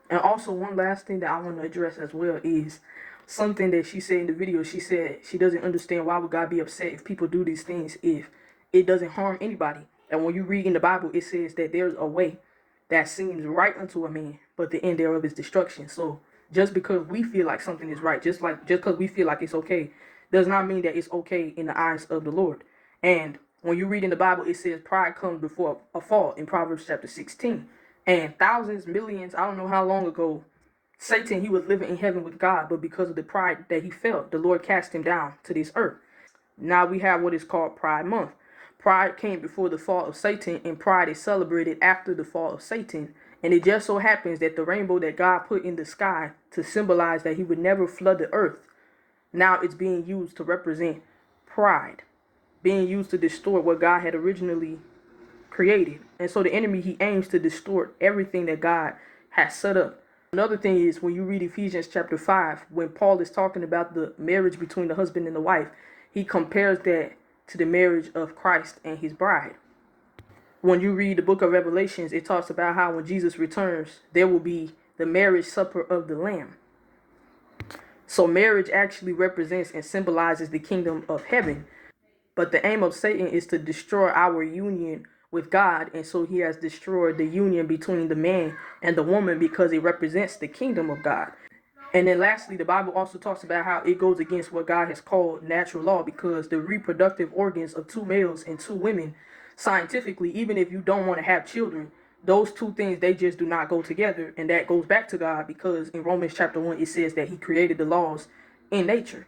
And also, one last thing that I want to address as well is something that she said in the video. She said she doesn't understand why would God be upset if people do these things if it doesn't harm anybody. And when you read in the Bible, it says that there's a way that seems right unto a man, but the end thereof is destruction. So just because we feel like something is right, just because we feel like it's okay, does not mean that it's okay in the eyes of the Lord. And when you read in the Bible, it says pride comes before a fall in Proverbs chapter 16. And thousands, millions, I don't know how long ago, Satan, he was living in heaven with God, but because of the pride that he felt, the Lord cast him down to this earth. Now we have what is called Pride Month. Pride came before the fall of Satan, and pride is celebrated after the fall of Satan. And it just so happens that the rainbow that God put in the sky to symbolize that he would never flood the earth, now it's being used to represent pride, being used to distort what God had originally created. And so the enemy, he aims to distort everything that God has set up. Another thing is when you read Ephesians chapter 5, when Paul is talking about the marriage between the husband and the wife, he compares that to the marriage of Christ and his bride. When you read the book of Revelations, it talks about how when Jesus returns, there will be the marriage supper of the Lamb. So marriage actually represents and symbolizes the kingdom of heaven. But the aim of Satan is to destroy our union with God. And so he has destroyed the union between the man and the woman because it represents the kingdom of God. And then lastly, the Bible also talks about how it goes against what God has called natural law, because the reproductive organs of two males and two women, scientifically, even if you don't want to have children, those two things, they just do not go together. And that goes back to God, because in Romans chapter 1, it says that he created the laws in nature.